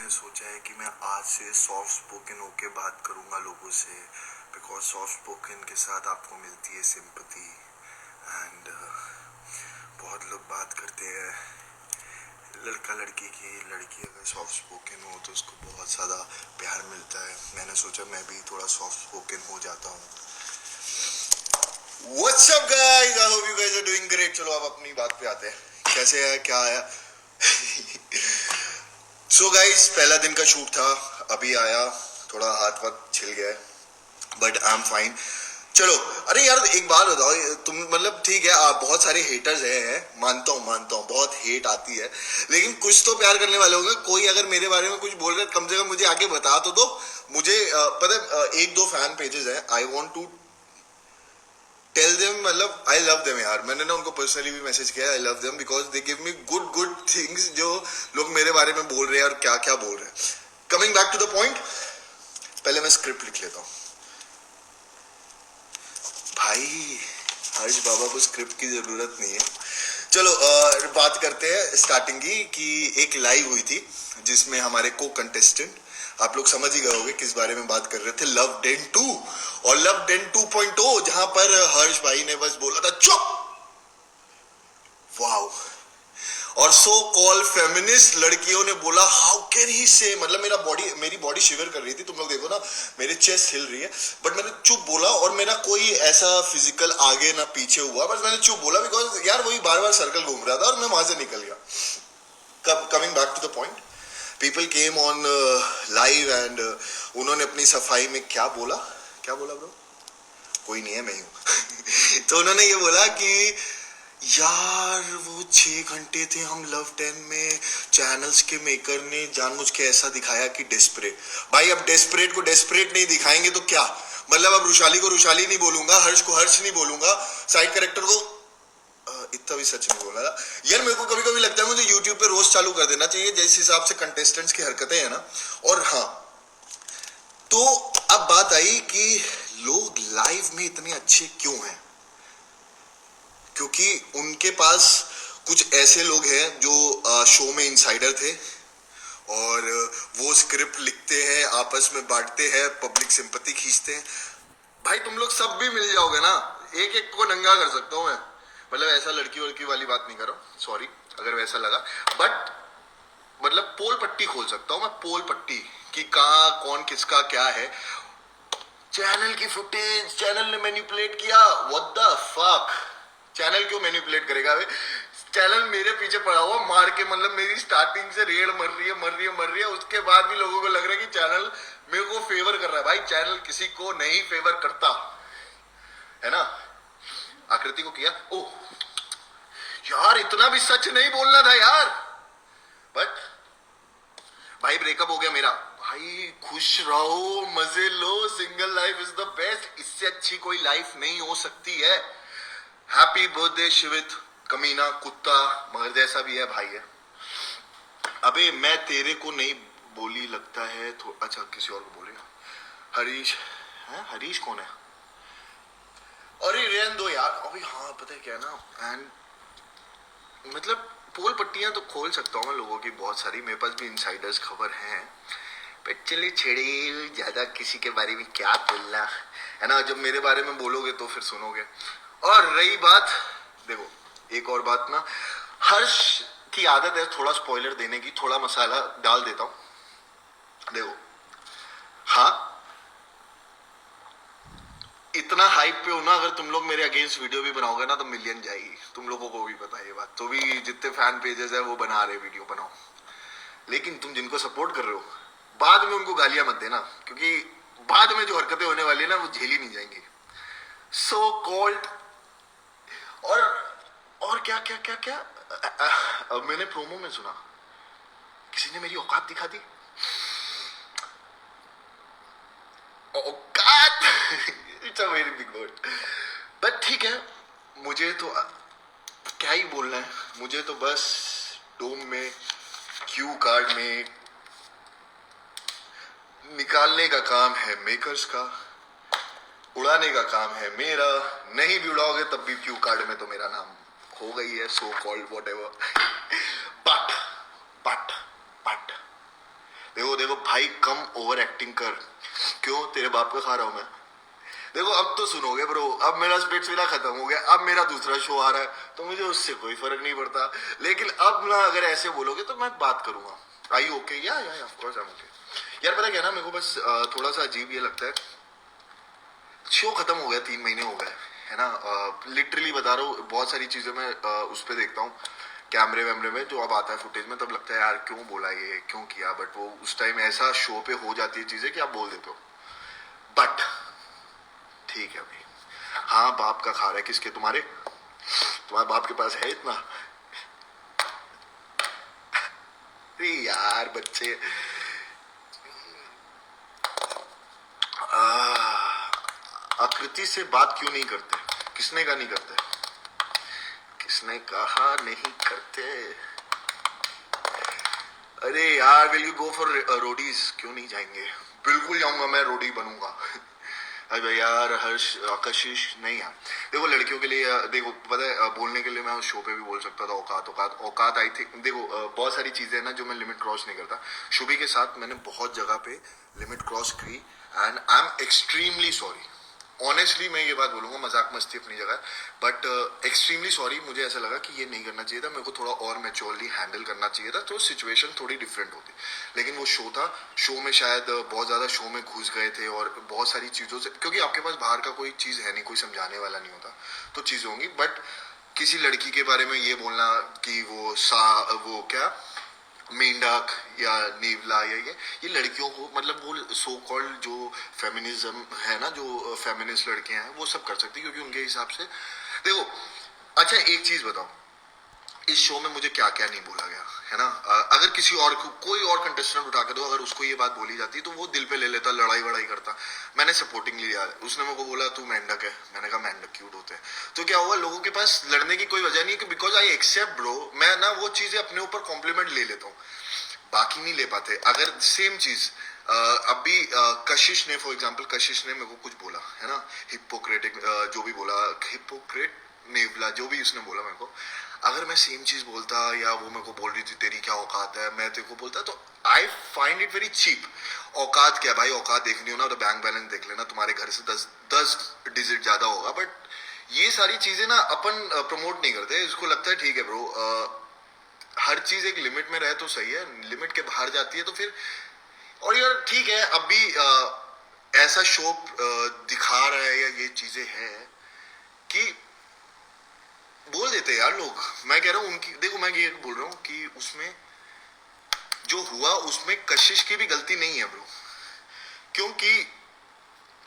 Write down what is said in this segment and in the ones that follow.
मैंने सोचा है कि मैं आज से सॉफ्ट स्पोकन होके बात करूँगा लोगों से, बिकॉज सॉफ्ट स्पोकन के साथ आपको मिलती है सिंपैथी एंड बहुत लोग बात करते हैं लड़का लड़की की, लड़की अगर सॉफ्ट स्पोकन हो तो उसको बहुत ज़्यादा प्यार मिलता है। मैंने सोचा मैं भी थोड़ा सॉफ्ट स्पोकन हो जाता हूँ। What's up guys? I hope you guys are doing great. चलो अब अपनी बात पे आते हैं, कैसे है, क्या आया। सो गाइस, पहला दिन का शूट था, अभी आया, थोड़ा हाथ वक्त छिल गया बट आई एम फाइन। चलो, अरे यार एक बात बताओ, तुम मतलब ठीक है, आप बहुत सारे हेटर्स हैं, मानता हूँ बहुत हेट आती है, लेकिन कुछ तो प्यार करने वाले होंगे। कोई अगर मेरे बारे में कुछ बोल रहे कम से कम मुझे आगे बता तो दो। मुझे पता है एक दो फैन पेजेस हैं, I want to tell them, मतलब आई लव देम यार। मैंने ना उनको पर्सनली भी मैसेज किया, I love them because they give me good things जो लोग मेरे बारे में बोल रहे हैं और क्या क्या बोल रहे हैं। Coming back to the point, पहले मैं स्क्रिप्ट लिख लेता हूँ। भाई हर्ष बाबा को स्क्रिप्ट की जरूरत नहीं है। चलो बात करते हैं स्टार्टिंग की, कि एक लाइव हुई थी जिसमें हमारे को कंटेस्टेंट, आप लोग समझ ही गए होंगे किस बारे में बात कर रहे थे, लव डेन 2 और लव डेन 2.0, जहां पर हर्ष भाई ने बस बोला था चुप, वाओ। और सो कॉल फेमिनिस्ट लड़कियों ने बोला हाउ कैन ही से, मतलब मेरी बॉडी शिवर कर रही थी, तुम लोग देखो ना, मेरी चेस्ट हिल रही है, बट मैंने चुप बोला और मेरा कोई ऐसा फिजिकल आगे ना पीछे हुआ, बस मैंने चुप बोला बिकॉज यार वही बार बार सर्कल घूम रहा था और मैं वहां से निकल गया। Coming back to the point, people came on live and उन्होंने अपनी सफाई में क्या बोला ब्रो, कोई नहीं है, मैं ही हूं। तो उन्होंने ये बोला कि यार वो 6 घंटे थे हम लव 10 में, चैनल्स के मेकर ने जानबूझ के ऐसा दिखाया कि डेस्परेट। भाई अब डेस्परेट को डेस्परेट नहीं दिखाएंगे तो क्या, मतलब अब रुशाली को रुशाली नहीं बोलूंगा, हर्ष को हर्ष नहीं बोलूंगा, साइड कैरेक्टर को इतना भी सच नहीं बोला था यार। मेरे को कभी कभी लगता है मुझे यूट्यूब पे रोज चालू कर देना चाहिए, जिस हिसाब से कंटेस्टेंट्स की हरकतें हैं ना। और हाँ, तो अब बात आई कि लोग लाइव में इतने अच्छे क्यों हैं, क्योंकि उनके पास कुछ ऐसे लोग हैं जो शो में इनसाइडर थे और वो स्क्रिप्ट लिखते हैं, आपस में बांटते हैं, पब्लिक सिंपैथी खींचते हैं। भाई तुम लोग सब भी मिल जाओगे ना, एक एक को नंगा कर सकता हूं मैं, मतलब ऐसा लड़की वड़की वाली बात नहीं कर रहा हूं, सॉरी अगर वैसा लगा, बट मतलब पोल पट्टी खोल सकता हूं मैं, पोल पट्टी कि कहाँ कौन किसका क्या है। चैनल की फुटेज चैनल ने मैनिपुलेट किया, व्हाट द फक, चैनल क्यों मैनिपुलेट करेगा वे? चैनल मेरे पीछे पड़ा हुआ मार के, मतलब मेरी स्टार्टिंग से रेड मर रही है, उसके बाद भी लोगों को लग रहा है कि चैनल मेरे को फेवर कर रहा है। भाई चैनल किसी को नहीं फेवर करता है ना। आकृति को किया, ओ यार इतना भी सच नहीं बोलना था यार, बट भाई ब्रेकअप हो गया मेरा। भाई खुश रहो, मजे लो, single life is the best, इससे अच्छी कोई लाइफ नहीं हो सकती है। हैप्पी बर्थडे शिवित, कमीना कुत्ता, मगर जैसा भी है भाई है। अबे मैं तेरे को नहीं बोली लगता है तो, अच्छा किसी और को बोलेगा। हरीश है, हरीश कौन है? अरे रहने दो यार। अभी हाँ पता है क्या ना, एंड मतलब पोल पट्टियां तो खोल सकता हूँ मैं लोगों की बहुत सारी, मेरे पास भी इनसाइडर्स खबर हैं, पर चले छेड़े, ज्यादा किसी के बारे में क्या बोलना है ना, जब मेरे बारे में बोलोगे तो फिर सुनोगे। और रही बात, देखो एक और बात ना, हर्ष की आदत है थोड़ा स्पॉइलर देने की, थोड़ा मसाला डाल देता हूं। देखो हाँ, इतना हाइप पे हो ना, अगर तुम लोग मेरे अगेंस्ट वीडियो भी बनाओगे ना तो मिलियन जाएगी, तुम लोगों को भी पता है ये बात, तो भी जितने फैन पेजेस है वो बना रहे वीडियो बनाओ, लेकिन तुम जिनको सपोर्ट कर रहे हो बाद में उनको गालियां मत देना, क्योंकि बाद में जो हरकतें होने वाली है ना वो झेली नहीं जाएंगी। सो कॉल्ड और क्या क्या क्या क्या अब मैंने प्रोमो में सुना किसी ने मेरी औकात दिखा दी, औकात it's a very big word, but ठीक है, मुझे तो क्या ही बोलना है, मुझे तो बस डोम में क्यू कार्ड में निकालने का काम है मेकर्स का, उड़ाने का काम है मेरा। नहीं भी उड़ाओगे तब भी क्यू कार्ड में तो मेरा नाम हो गई है, so called whatever. But but but देखो देखो भाई, कम ओवर एक्टिंग कर। क्यों? तेरे बाप का खा रहा हूं मैं। देखो अब तो सुनोगे ब्रो, अब मेरा स्पिट्स विला खत्म हो गया, अब मेरा दूसरा शो आ रहा है, तो मुझे उससे कोई फर्क नहीं पड़ता। लेकिन अब ना अगर ऐसे बोलोगे तो मैं बात करूंगा। आई ओके? या of course I am okay. यार पता क्या ना, मेरे को बस थोड़ा सा अजीब ये लगता है, शो खत्म हो गया, 3 महीने हो गए है ना। लिटरली बता रहा हूँ, बहुत सारी चीजें मैं उस पर देखता हूँ कैमरे वैमरे में, जो अब आता है फुटेज में, तब लगता है यार क्यों बोला ये, क्यों किया, बट वो उस टाइम ऐसा शो पे हो जाती है चीजें कि आप बोल देते हो। बट ठीक है भाई, हाँ बाप का खा रहा है, किसके? तुम्हारे बाप के पास है इतना? अरे यार बच्चे, आकृति से बात क्यों नहीं करते? किसने कहा नहीं करते? किसने कहा नहीं करते? अरे यार, will you go for Roadies? क्यों नहीं जाएंगे? बिल्कुल जाऊंगा, मैं रोडी बनूंगा। अरे यार हर्ष, कशिश नहीं यार। देखो लड़कियों के लिए देखो पता है, बोलने के लिए मैं उस शो पे भी बोल सकता था औकात औकात औकात। आई थिंक देखो बहुत सारी चीजें ना जो मैं लिमिट क्रॉस नहीं करता। शुभी के साथ मैंने बहुत जगह पे लिमिट क्रॉस की, and I am extremely sorry. Honestly मैं ये बात बोलूंगा, मजाक मस्ती अपनी जगह, बट एक्सट्रीमली सॉरी। मुझे ऐसा लगा कि ये नहीं करना चाहिए था, मेरे को थोड़ा और मैच्योरली हैंडल करना चाहिए था, तो सिचुएशन थोड़ी डिफरेंट होती। लेकिन वो शो था, शो में शायद बहुत ज़्यादा शो में घुस गए थे, और बहुत सारी चीज़ों से, क्योंकि आपके पास बाहर का कोई चीज़ है नहीं, कोई समझाने वाला नहीं होता, तो चीज़ें होंगी। बट किसी लड़की के बारे में ये बोलना कि वो क्या मेंढक या नेवला या ये लड़कियों को, मतलब वो सो कॉल्ड जो फेमिनिज्म है ना, जो फेमिनिस्ट लड़कियां हैं, वो सब कर सकती, क्योंकि उनके हिसाब से देखो। अच्छा एक चीज बताओ, इस शो में मुझे क्या क्या नहीं बोला गया है ना। अगर किसी और को, कोई और कंटेस्टेंट उठा के दो, अगर उसको ये बात बोली जाती तो वो दिल पे ले लेता, लड़ाई वड़ाई करता। मैंने सपोर्टिंग लिया, उसने मेरे को बोला तू मेंढक है, मैंने कहा मेंढक क्यूट होते हैं। तो क्या हुआ, लोगों के पास लड़ने की कोई वजह नहीं है, कि बिकॉज आई एक्सेप्ट ब्रो, मैं ना वो चीजें अपने ऊपर कॉम्प्लीमेंट ले लेता हूँ, बाकी नहीं ले पाते। अगर सेम चीज अभी कशिश ने, फॉर एग्जांपल कशिश ने मेरे को कुछ बोला है ना, हिपोक्रेटिक जो भी बोला, हिपोक्रेट नेवला जो भी उसने बोला मेरे को, अगर मैं सेम चीज बोलता, या वो मेरे को बोल रही थी तेरी क्या औकात है, मैं तेरे को बोलता, तो I find it very cheap. औकात क्या भाई, औकात देखनी हो ना तो बैंक बैलेंस देख लेना, तुम्हारे घर से 10 डिजिट ज्यादा होगा। बट ये सारी चीजें ना अपन प्रमोट नहीं करते, इसको लगता है ठीक है ब्रो, हर चीज एक लिमिट में रहे तो सही है, लिमिट के बाहर जाती है तो फिर, और यार ठीक है, अब भी ऐसा शो दिखा रहा है, या ये चीजें हैं कि बोल देते यार लोग। मैं कह रहा हूँ उनकी, देखो मैं ये बोल रहा हूँ कि उसमें जो हुआ उसमें कशिश की भी गलती नहीं है ब्रो, क्योंकि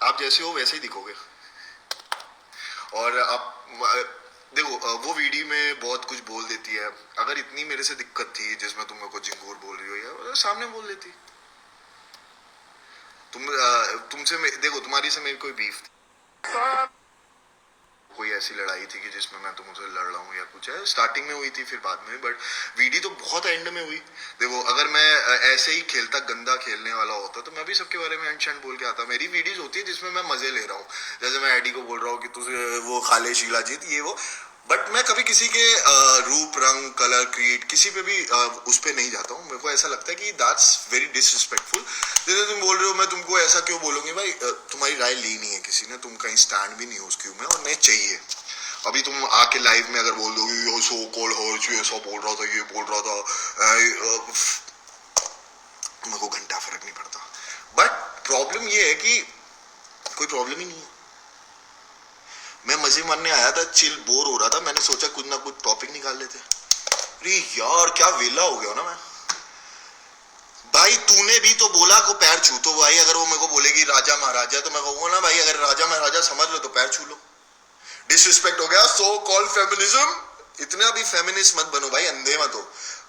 आप जैसे हो वैसे ही दिखोगे। और आप देखो वो वीडियो में बहुत कुछ बोल देती है, अगर इतनी मेरे से दिक्कत थी जिसमें तुम मेरे को झिंगूर बोल रही हो, या सामने बोल देती। तुमसे देखो, तुम्हारी से मेरी कोई बीफ थी, कोई ऐसी लड़ाई थी कि जिसमें मैं तुमसे लड़ रहा हूँ या कुछ है, स्टार्टिंग में हुई थी, फिर बाद में, बट वीडियो तो बहुत एंड में हुई। देखो अगर मैं ऐसे ही खेलता, गंदा खेलने वाला होता, तो मैं भी सबके बारे में एंड बोल के आता। मेरी वीडियोस होती है जिसमें मैं मजे ले रहा हूँ, जैसे मैं एडी को बोल रहा हूँ कि तुझे वो खाले शीला जीत ये वो, बट मैं कभी किसी के रूप रंग कलर क्रिएट किसी पे भी उस पे नहीं जाता हूँ। मेरे को ऐसा लगता है कि दैट्स वेरी डिसरिस्पेक्टफुल। जैसे तुम बोल रहे हो मैं तुमको ऐसा क्यों बोलूंगी, भाई तुम्हारी राय ली नहीं है किसी ने, तुम कहीं स्टैंड भी नहीं हो उस क्यू में, और नहीं चाहिए। अभी तुम आके लाइव में अगर बोल दोगे यो सो कॉल्ड हर्ष ऐसा बोल रहा था, ये बोल रहा था, मेरे को घंटा फर्क नहीं पड़ता। बट प्रॉब्लम ये है कि कोई प्रॉब्लम ही नहीं है। मैं मजे मारने आया था, चिल बोर हो रहा था, मैंने सोचा कुछ ना कुछ टॉपिक निकाल लेते। अरे यार क्या वेला हो गया ना मैं। भाई तूने भी तो बोला को पैर छू, तो भाई अगर वो मेरे को बोलेगी राजा महाराजा, तो मैं कहूंगा ना भाई अगर राजा महाराजा समझ लो तो पैर छू लो। डिसरिस्पेक्ट हो गया। सो कॉल्ड फेमिनिज्म, इतना भी फेमिनिस्ट मत बनो भाई, अंधे मत हो।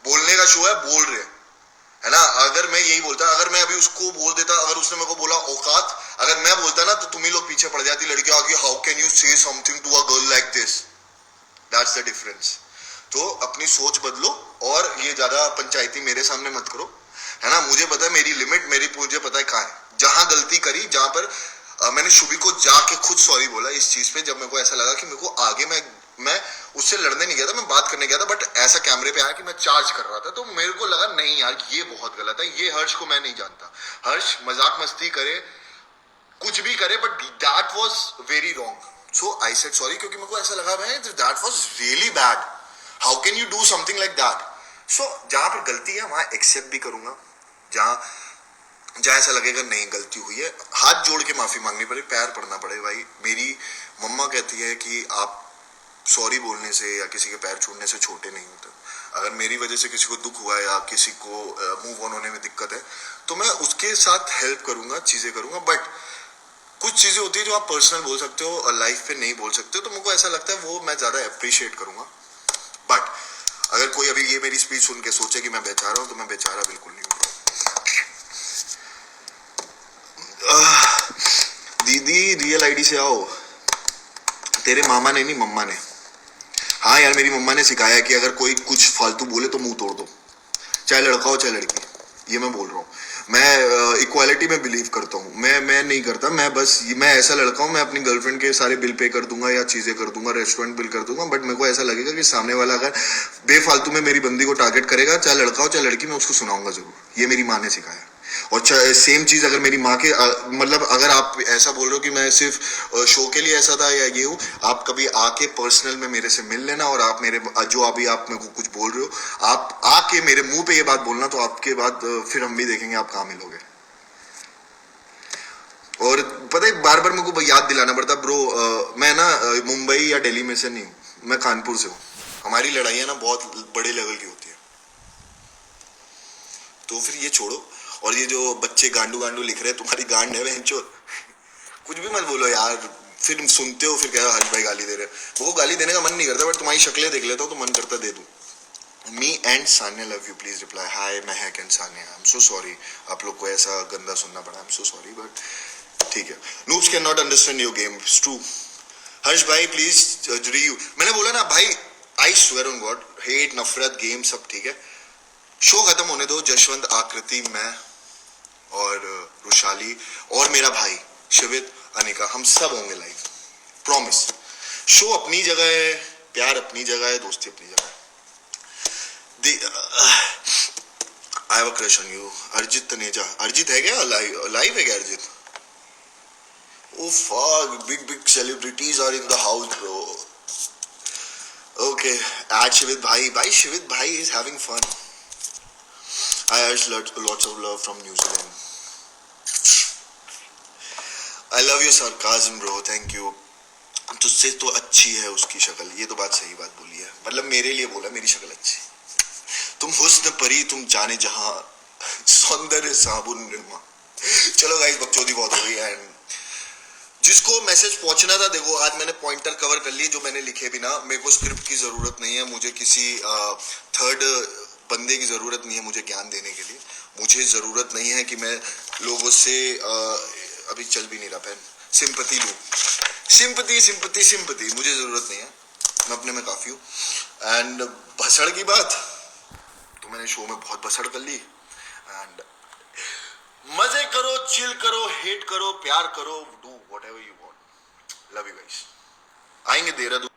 बोलने का शो है, बोल रहे है ना। अगर मैं यही बोलता, अगर मैं अभी उसको बोल देता, अगर उसने मेरे को बोला औकात, अगर मैं बोलता ना तो तुम ही लोग पीछे पड़ जाती लड़कियां आगे, how can you say something to a girl like this. That's the difference. तो अपनी सोच बदलो, और ये ज्यादा पंचायती मेरे सामने मत करो, है ना। मुझे पता है मेरी लिमिट, मुझे पता है कहाँ है। जहां गलती करी, जहां पर मैंने शुभी को जाके खुद सॉरी बोला इस चीज पे, जब मेरे को ऐसा लगा कि मेरे को आगे मैं उससे लड़ने नहीं गया था, मैं बात करने गया था, बट ऐसा कैमरे पे आया कि मैं चार्ज कर रहा था, तो मेरे को लगा नहीं यार ये बहुत गलत है, ये हर्ष को मैं नहीं जानता, हर्ष मजाक मस्ती करे कुछ भी करे, but that was very wrong. So I said sorry, क्योंकि मेरे को ऐसा लगा भाई that was really bad, how can you do something like that. So जहां पर गलती है वहां एक्सेप्ट भी करूंगा, जहां जहां ऐसा लगेगा नहीं गलती हुई है, हाथ जोड़ के माफी मांगनी पड़े, पैर पड़ना पड़े। भाई मेरी मम्मा कहती है कि आप सॉरी बोलने से या किसी के पैर छूने से छोटे नहीं होते। अगर मेरी वजह से किसी को दुख हुआ या किसी को मूव ऑन होने में दिक्कत है तो मैं उसके साथ हेल्प करूंगा, चीजें करूंगा, बट कुछ चीजें होती है जो आप पर्सनल बोल सकते हो और लाइफ पे नहीं बोल सकते हो, तो मुझको ऐसा लगता है वो मैं ज्यादा अप्रिशिएट करूंगा। बट अगर कोई अभी ये मेरी स्पीच सुन के सोचे कि मैं बेचारा हूं, तो मैं बेचारा बिल्कुल नहीं हूँ। दीदी रियल आईडी से आओ, तेरे मामा ने नहीं मम्मा ने। हाँ यार मेरी मम्मा ने सिखाया कि अगर कोई कुछ फालतू बोले तो मुंह तोड़ दो, चाहे लड़का हो चाहे लड़की, ये मैं बोल रहा हूँ। मैं इक्वालिटी में बिलीव करता हूँ, मैं नहीं करता, मैं ऐसा लड़का हूँ, मैं अपनी गर्लफ्रेंड के सारे बिल पे कर दूंगा या चीजें कर दूंगा, रेस्टोरेंट बिल कर दूंगा, बट मेरे को ऐसा लगेगा कि सामने वाला अगर बेफालतू में मेरी बंदी को टारगेट करेगा, चाहे लड़का हो चाहे लड़की, मैं उसको सुनाऊंगा जरूर। ये मेरी माँ ने सिखाया। और सेम चीज अगर मेरी माँ के मतलब अगर आप ऐसा बोल रहे हो कि मैं सिर्फ शो के लिए ऐसा था या ये हूँ, आप कभी आके पर्सनल में मेरे से मिल लेना, और आप मेरे जो अभी आप मेरे को कुछ बोल रहे हो, आप आके मेरे मुंह पे ये बात बोलना, तो आपके बाद फिर हम भी देखेंगे आप कहाँ मिलोगे। और पता है बार बार मेरे को याद दिलाना पड़ता ब्रो, मैं ना मुंबई या दिल्ली में से नहीं हूँ, मैं कानपुर से हूँ। हमारी लड़ाइयाँ ना बहुत बड़े लेवल की होती है, तो फिर ये छोड़ो। और ये जो बच्चे गांडू गांडू लिख रहे हैं, तुम्हारी गांड है बहनचोद, कुछ भी मत बोलो यार, फिर सुनते हो फिर कह हर्ष भाई गाली दे रहे हैं। वो गाली देने का मन नहीं करता, बट तुम्हारी शक्लें देख लेता हूँ तो मन करता दे दूं। Me and Sanya love you, please reply hi Mahak and Sanya, I am so sorry आप लोग को ऐसा गंदा सुनना पड़ा, I am so sorry, but ठीक है। Noobs can not understand your game, it's true. Harsh भाई प्लीज रिव्यू, मैंने बोला ना भाई, I swear on God, hate नफरत गेम सब ठीक है, शो खत्म होने दो। जशवंत, आकृति, मैं और रुशाली और मेरा भाई शिवित, अनिका, हम सब होंगे लाइव, प्रॉमिस। शो अपनी जगह है, प्यार अपनी जगह है, दोस्ती अपनी जगह है। I have a crush on you. अर्जित तनेजा, अर्जित है क्या लाइव है क्या अर्जित? Oh fuck, big celebrities are in the house bro. Okay, add Shivit bhai. Bhai Shivit bhai is having fun. I urge lots of love from New Zealand. I love your sarcasm bro, thank you. तुझसे तो अच्छी है उसकी शक्ल, ये तो बात सही बात बोली है, मतलब मेरे लिए बोला मेरी शक्ल अच्छी। तुम हुस्न परी तुम जाने जहां, सौंदर्य साबुन निर्मा। चलो गाइस बकचोदी बहुत हो गई, एंड जिसको मैसेज पहुंचना था, देखो आज मैंने पॉइंटर कवर कर लिए जो मैंने लिखे भी ना। मेरे को स्क्रिप्ट की जरूरत नहीं है, मुझे किसी थर्ड बंदे की जरूरत नहीं है मुझे ज्ञान देने के लिए। मुझे जरूरत नहीं है कि मैं लोगों से अभी चल भी नहीं रहा पैन, सिंपैथी लूं, सिंपैथी मुझे जरूरत नहीं है, मैं अपने में काफी हूँ। एंड भसड़ की बात तो मैंने शो में बहुत भसड़ कर ली, एंड मजे करो, चिल करो, हेट करो, प्यार करो, do whatever you want, love you guys. आएंगे देहरादून।